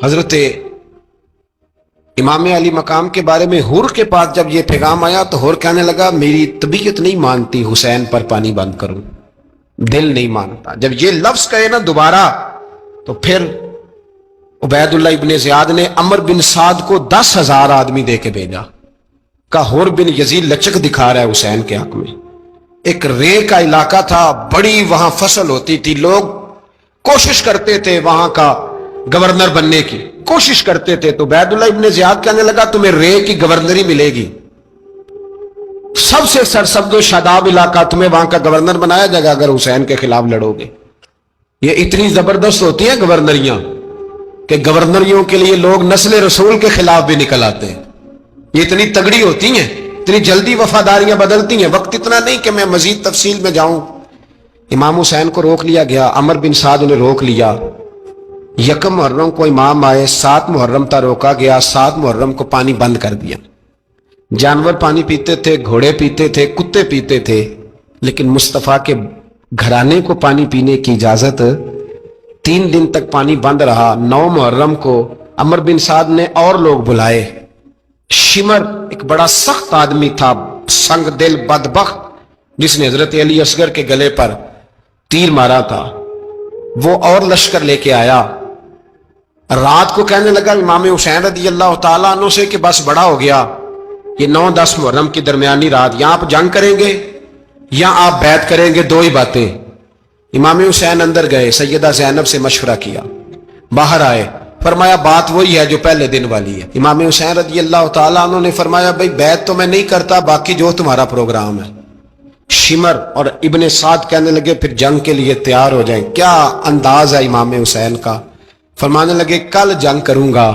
حضرت امام علی مقام کے بارے میں حور کے پاس جب یہ پیغام آیا تو حور کہنے لگا میری طبیعت نہیں مانتی حسین پر پانی بند کروں، دل نہیں مانتا۔ جب یہ لفظ کہے نا دوبارہ تو پھر عبید اللہ ابن زیاد نے عمر بن سعد کو 10,000 آدمی دے کے بھیجا، کہا حور بن یزید لچک دکھا رہا ہے حسین کے حق میں۔ ایک رے کا علاقہ تھا، بڑی وہاں فصل ہوتی تھی، لوگ کوشش کرتے تھے وہاں کا گورنر بننے کی کوشش کرتے تھے، تو عبید اللہ ابن زیاد کہنے لگا تمہیں رے کی گورنری ملے گی، سب سے سرسبز و شاداب علاقہ، تمہیں وہاں کا گورنر بنایا جائے گا اگر حسین کے خلاف لڑو گے۔ یہ اتنی زبردست ہوتی ہیں گورنریاں کہ گورنریوں کے لیے لوگ نسل رسول کے خلاف بھی نکل آتے ہیں، یہ اتنی تگڑی ہوتی ہیں، اتنی جلدی وفاداریاں بدلتی ہیں۔ وقت اتنا نہیں کہ میں مزید تفصیل میں جاؤں۔ امام حسین کو روک لیا گیا، عمر بن سعد نے روک لیا۔ یکم محرم کو امام آئے، 7 محرم تا روکا گیا، 7 محرم کو پانی بند کر دیا۔ جانور پانی پیتے تھے، گھوڑے پیتے تھے، کتے پیتے تھے، لیکن مصطفیٰ کے گھرانے کو پانی پینے کی اجازت 3 دن تک پانی بند رہا۔ 9 محرم کو عمر بن سعد نے اور لوگ بلائے۔ شمر ایک بڑا سخت آدمی تھا، سنگ دل بدبخت، جس نے حضرت علی اصغر کے گلے پر تیر مارا تھا، وہ اور لشکر لے کے آیا۔ رات کو کہنے لگا امام حسین رضی اللہ تعالیٰ عنہ سے کہ بس بڑا ہو گیا، یہ 9-10 محرم کی درمیانی رات، یا آپ جنگ کریں گے یا آپ بیعت کریں گے، 2 ہی باتیں۔ امام حسین اندر گئے، سیدہ زینب سے مشورہ کیا، باہر آئے، فرمایا بات وہی ہے جو پہلے دن والی ہے۔ امام حسین رضی اللہ تعالیٰ عنہ نے فرمایا بھئی بیعت تو میں نہیں کرتا، باقی جو تمہارا پروگرام ہے۔ شمر اور ابن سعد کہنے لگے پھر جنگ کے لیے تیار ہو جائیں۔ کیا انداز ہے امام حسین کا، فرمانے لگے کل جنگ کروں گا،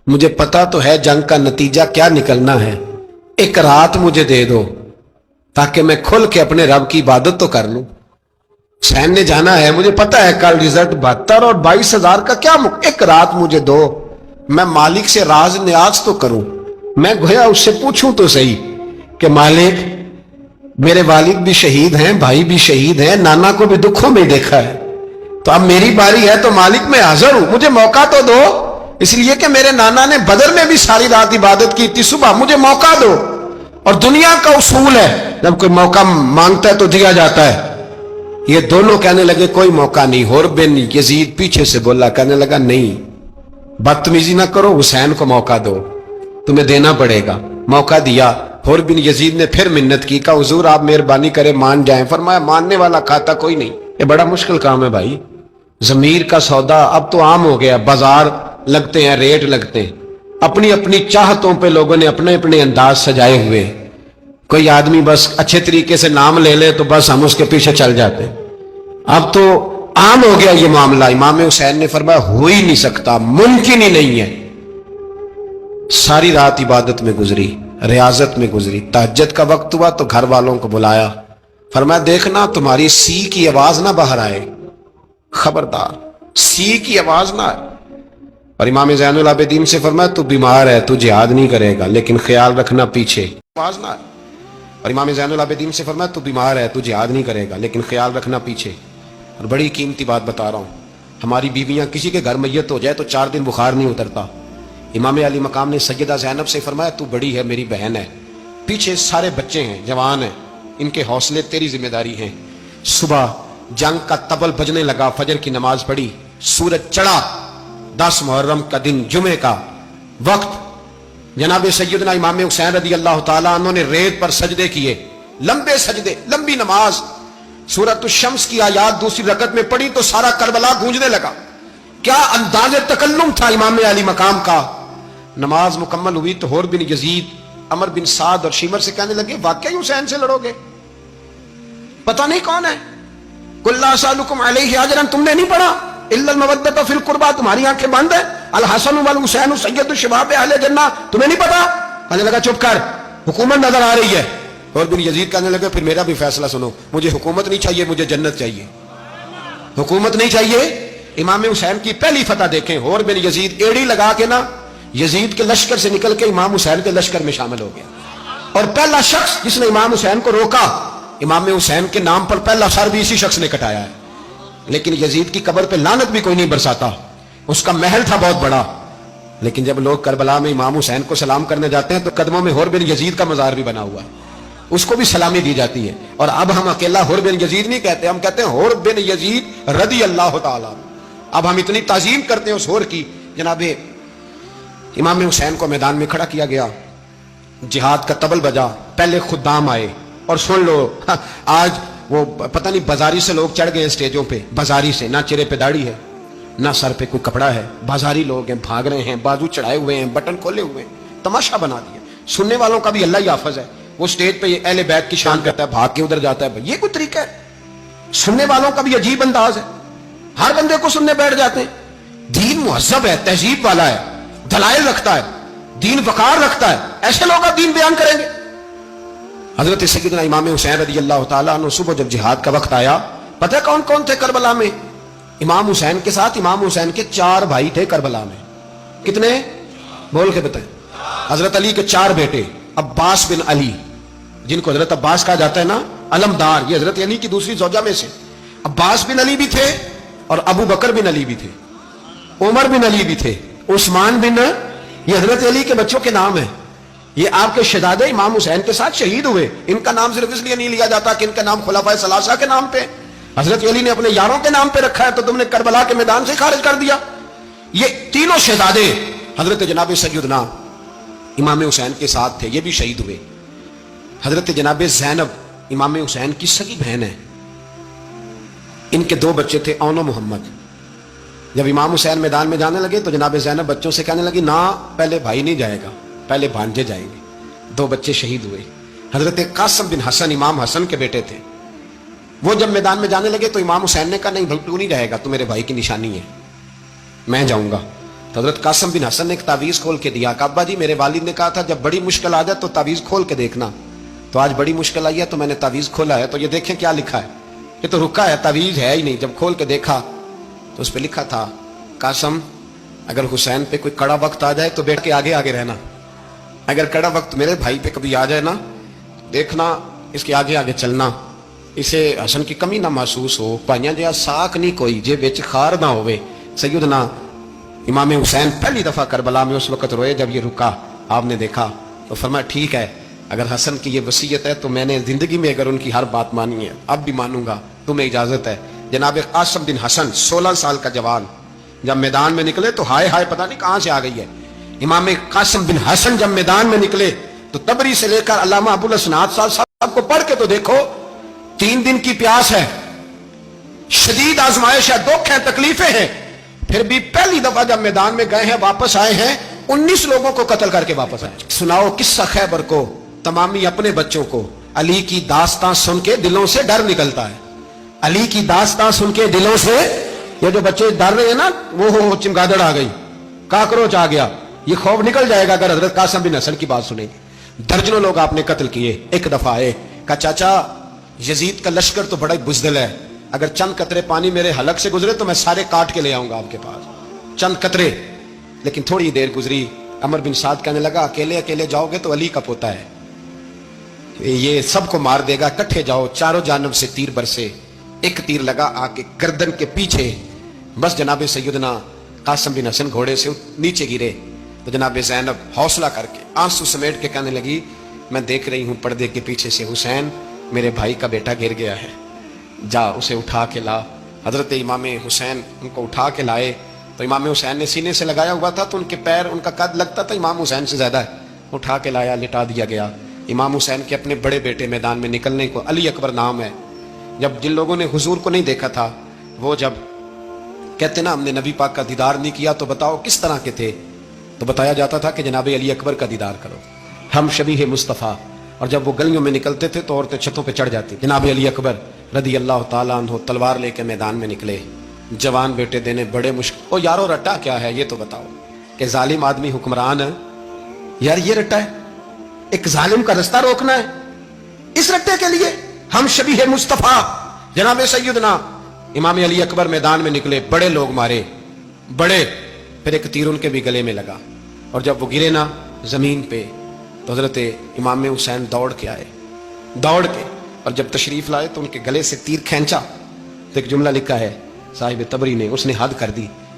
مجھے پتا تو ہے جنگ کا نتیجہ کیا نکلنا ہے، ایک رات مجھے دے دو تاکہ میں کھل کے اپنے رب کی عبادت تو کر لوں۔ حسین نے جانا ہے، مجھے پتا ہے کل رزلٹ 72 اور 22,000 کا کیا ایک رات مجھے دو، میں مالک سے راز نیاز تو کروں، میں گویا اس سے پوچھوں تو صحیح کہ مالک میرے والد بھی شہید ہیں، بھائی بھی شہید ہیں، نانا کو بھی دکھوں میں دیکھا ہے، تو اب میری باری ہے تو مالک میں حاضر ہوں، مجھے موقع تو دو، اس لیے کہ میرے نانا نے بدر میں بھی ساری رات عبادت کی تھی، صبح مجھے موقع دو۔ اور دنیا کا اصول ہے جب کوئی موقع مانگتا ہے تو دیا جاتا ہے۔ یہ دونوں کہنے لگے کوئی موقع نہیں۔ حور بن یزید پیچھے سے بولا، کہنے لگا نہیں، بدتمیزی نہ کرو، حسین کو موقع دو، تمہیں دینا پڑے گا۔ موقع دیا۔ حور بن یزید نے پھر منت کی، کہا حضور آپ مہربانی کرے مان جائیں۔ فرمایا ماننے والا کھاتا کوئی نہیں، یہ بڑا مشکل کام ہے بھائی، ضمیر کا سودا اب تو عام ہو گیا، بازار لگتے ہیں، ریٹ لگتے ہیں، اپنی اپنی چاہتوں پہ لوگوں نے اپنے اپنے انداز سجائے ہوئے۔ کوئی آدمی بس اچھے طریقے سے نام لے لے تو بس ہم اس کے پیچھے چل جاتے، اب تو عام ہو گیا یہ معاملہ۔ امام حسین نے فرمایا ہو ہی نہیں سکتا، ممکن ہی نہیں ہے۔ ساری رات عبادت میں گزری، ریاضت میں گزری، تہجد کا وقت ہوا تو گھر والوں کو بلایا، فرمایا دیکھنا تمہاری سی کی آواز نہ باہر آئے، خبردار سی کی آواز نہ آئے۔ اور امام زین العابدین سے فرمایا تو بیمار ہے، تو جہاد نہیں کرے گا، لیکن خیال رکھنا پیچھے آواز نہ آئے۔ اور امام زین العابدین سے فرمایا تو بیمار ہے، تو جہاد نہیں کرے گا، لیکن خیال رکھنا پیچھے۔ اور بڑی قیمتی بات بتا رہا ہوں، ہماری بیویاں کسی کے گھر میت ہو جائے تو 4 دن بخار نہیں اترتا۔ امام علی مقام نے سیدہ زینب سے فرمایا تو بڑی ہے، میری بہن ہے، پیچھے سارے بچے ہیں، جوان ہیں، ان کے حوصلے تیری ذمہ داری ہیں۔ صبح جنگ کا طبل بجنے لگا، فجر کی نماز پڑھی، سورج چڑھا، 10 محرم کا دن، جمعے کا وقت، جناب سیدنا امام حسین رضی اللہ تعالیٰ عنہ نے ریت پر سجدے کیے، لمبے سجدے، لمبی نماز، سورۃ الشمس کی آیات دوسری رکعت میں پڑھی تو سارا کربلا گونجنے لگا۔ کیا انداز تکلم تھا امام علی مقام کا۔ نماز مکمل ہوئی تو حور بن یزید، عمر بن سعد اور شمر سے کہنے لگے واقعی حسین سے لڑو گے؟ پتہ نہیں کون ہے؟ قل لا اسألکم علیہ اجرا، تم نے نہیں پڑھا؟ الا المودۃ فی القربى، تمہاری آنکھیں بند ہیں، الحسن والحسین سید الشباب اہل جنہ، تمہیں نہیں پتا؟ کہنے لگا چپ کر، حکومت نظر آ رہی ہے۔ اور بن یزید کہنے لگے پھر میرا بھی فیصلہ سنو، مجھے حکومت نہیں چاہیے، مجھے جنت چاہیے، حکومت نہیں چاہیے۔ امام حسین کی پہلی فتح دیکھیں، حور بن یزید ایڑی لگا کے نا یزید کے لشکر سے نکل کے امام حسین کے لشکر میں شامل ہو گیا، اور پہلا شخص جس نے امام حسین کو روکا، امام حسین کے نام پر پہلا سر بھی اسی شخص نے کٹایا ہے۔ لیکن یزید کی قبر پہ لعنت بھی کوئی نہیں برساتا، اس کا محل تھا بہت بڑا، لیکن جب لوگ کربلا میں امام حسین کو سلام کرنے جاتے ہیں تو قدموں میں حر بن یزید کا مزار بھی بنا ہوا ہے، اس کو بھی سلامی دی جاتی ہے. اور اب ہم اکیلا حر بن یزید نہیں کہتے، ہم کہتے ہیں حر بن یزید رضی اللہ تعالیٰ. اب ہم اتنی تعظیم کرتے ہیں اس حر کی. جناب امام حسین کو میدان میں کھڑا کیا گیا، جہاد کا طبل بجا، پہلے خدام آئے. اور سن لو آج وہ پتہ نہیں بازاری سے لوگ چڑھ گئے اسٹیجوں پہ، بازاری سے، نہ چہرے پہ داڑھی ہے نہ سر پہ کوئی کپڑا ہے، بازاری لوگ ہیں، بھاگ رہے ہیں، بازو چڑھائے ہوئے ہیں، بٹن کھولے ہوئے ہیں، تماشا بنا دیا. سننے والوں کا بھی اللہ ہی حافظ ہے. وہ اسٹیج پہ اہل بیت کی شان کرتا ہے، بھاگ کے ادھر جاتا ہے. یہ کوئی طریقہ ہے؟ سننے والوں کا بھی عجیب انداز ہے، ہر بندے کو سننے بیٹھ جاتے ہیں. دین مہذب ہے، تہذیب والا ہے، دلائل رکھتا ہے، دین وقار رکھتا ہے. ایسے لوگ اب دین بیان کریں گے؟ حضرت سیدنا امام حسین رضی اللہ تعالیٰ عنہ صبح جب جہاد کا وقت آیا، پتہ کون کون تھے کربلا میں؟ امام حسین کے ساتھ امام حسین کے 4 بھائی تھے کربلا میں. کتنے؟ بول کے بتائیں. حضرت علی کے 4 بیٹے، عباس بن علی، جن کو حضرت عباس کہا جاتا ہے نا، علمدار، یہ حضرت علی کی دوسری زوجہ میں سے. عباس بن علی بھی تھے اور ابو بکر بن علی بھی تھے، عمر بن علی بھی تھے، عثمان بن، یہ حضرت علی کے بچوں کے نام ہیں. یہ آپ کے شہزادے امام حسین کے ساتھ شہید ہوئے. ان کا نام صرف اس لیے نہیں لیا جاتا کہ ان کا نام خلفائے ثلاثہ کے نام پہ، حضرت علی نے اپنے یاروں کے نام پہ رکھا ہے تو تم نے کربلا کے میدان سے خارج کر دیا. یہ تینوں شہزادے حضرت جناب سیدنا امام حسین کے ساتھ تھے، یہ بھی شہید ہوئے. حضرت جناب زینب امام حسین کی سگی بہن ہے، ان کے 2 بچے تھے، اون و محمد. جب امام حسین میدان میں جانے لگے تو جناب زینب بچوں سے کہنے لگی، نہ پہلے بھائی نہیں جائے گا، پہلے بھانجے جائیں گے. 2 بچے شہید ہوئے. حضرت قاسم بن حسن امام حسن کے بیٹے تھے. وہ جب میدان میں جانے لگے تو امام حسین نے کہا، نہیں تو نہیں جائے گا، تو میرے بھائی کی نشانی ہے، میں جاؤں گا. تو حضرت قاسم بن حسن نے ایک تعویذ کھول کے دیا کہ ابا جی میرے والد نے کہا تھا جب بڑی مشکل آ جائے تو تعویذ کھول کے دیکھنا. تو آج بڑی مشکل آئی ہے تو میں نے تعویذ کھولا ہے، تو یہ دیکھیں کیا لکھا ہے. یہ تو رکا ہے، تعویذ ہے ہی نہیں. جب کھول کے دیکھا تو اس پہ لکھا تھا، قاسم اگر حسین پہ کوئی کڑا وقت آ جائے تو بیٹھ کے آگے آگے رہنا، اگر کڑا وقت میرے بھائی پہ کبھی آ جائے نا، دیکھنا اس کے آگے آگے چلنا، اسے حسن کی کمی نہ محسوس ہو. پائیاں جہاں ساکھ نہیں کوئی جے وچ خار نہ ہوئے. سیدنا امام حسین پہلی دفعہ کربلا میں اس وقت روئے جب یہ رکا. آپ نے دیکھا تو فرمایا ٹھیک ہے، اگر حسن کی یہ وصیت ہے تو میں نے زندگی میں اگر ان کی ہر بات مانی ہے اب بھی مانوں گا، تمہیں اجازت ہے. جناب قاسم بن حسن 16 سال کا جوان جب میدان میں نکلے تو ہائے ہائے پتہ نہیں کہاں سے آ گئی ہے. امام قاسم بن حسن جب میدان میں نکلے تو تبری سے لے کر علامہ ابو الاسناد صاحب کو پڑھ کے تو دیکھو، 3 دن کی پیاس ہے، شدید آزمائش ہے، دکھ ہے، تکلیفیں ہیں، پھر بھی پہلی دفعہ جب میدان میں گئے ہیں واپس آئے ہیں 19 لوگوں کو قتل کر کے واپس آئے. سناؤ قصہ خیبر کو تمامی اپنے بچوں کو. علی کی داستان سن کے دلوں سے ڈر نکلتا ہے. علی کی داستان سن کے دلوں سے، یہ جو بچے ڈر رہے ہیں نا، وہ چمگادڑ آ گئی، کاکروچ آ گیا، یہ خوف نکل جائے گا اگر حضرت قاسم بن حسن کی بات سنیں گے. درجنوں لوگ آپ نے قتل کیے. ایک دفعہ آئے، کہا چاچا یزید کا لشکر تو بڑا بزدل ہے، اگر چند قطرے پانی میرے حلق سے گزرے تو میں سارے کاٹ کے لے آؤں گا آپ کے پاس، چند قطرے. لیکن تھوڑی دیر گزری، عمر بن سعد کہنے لگا اکیلے اکیلے جاؤ گے تو علی کا پوتا ہے، یہ سب کو مار دے گا، کٹھے جاؤ. چاروں جانب سے تیر برسے، ایک تیر لگا آ کے گردن کے پیچھے، بس جناب سیدنا قاسم بن حسن گھوڑے سے نیچے گرے. تو جناب زینب حوصلہ کر کے آنسو سمیٹ کے کہنے لگی، میں دیکھ رہی ہوں پردے کے پیچھے سے حسین میرے بھائی کا بیٹا گر گیا ہے، جا اسے اٹھا کے لا. حضرت امام حسین ان کو اٹھا کے لائے تو امام حسین نے سینے سے لگایا ہوا تھا تو ان کے پیر، ان کا قد لگتا تھا امام حسین سے زیادہ ہے. اٹھا کے لایا، لٹا دیا گیا. امام حسین کے اپنے بڑے بیٹے میدان میں نکلنے کو، علی اکبر نام ہے. جب جن لوگوں نے حضور کو نہیں دیکھا تھا، وہ جب کہتے نا ہم نے نبی پاک کا دیدار نہیں کیا تو بتاؤ کس طرح کے تھے، تو بتایا جاتا تھا کہ جناب علی اکبر کا دیدار کرو، ہم شبیہ مصطفیٰ. اور جب وہ گلیوں میں نکلتے تھے تو عورتیں چھتوں پہ چڑھ جاتی. جناب علی اکبر رضی اللہ تعالیٰ عنہ تلوار لے کے میدان میں نکلے. جوان بیٹے دینے بڑے مشکل. او یارو رٹا کیا ہے یہ تو بتاؤ، کہ ظالم آدمی حکمران ہے یار، یہ رٹا ہے، ایک ظالم کا رستہ روکنا ہے، اس رٹے کے لیے ہم شبیہ مصطفیٰ. جناب سیدنا امام علی اکبر میدان میں نکلے، بڑے لوگ مارے، بڑے، پھر ایک تیر ان کے بھی گلے میں لگا. اور جب وہ گرے نا زمین پہ تو حضرت امام حسین دوڑ کے آئے، دوڑ کے، اور جب تشریف لائے تو ان کے گلے سے تیر کھینچا تو ایک جملہ لکھا ہے صاحب تبری نے، اس نے حد کر دی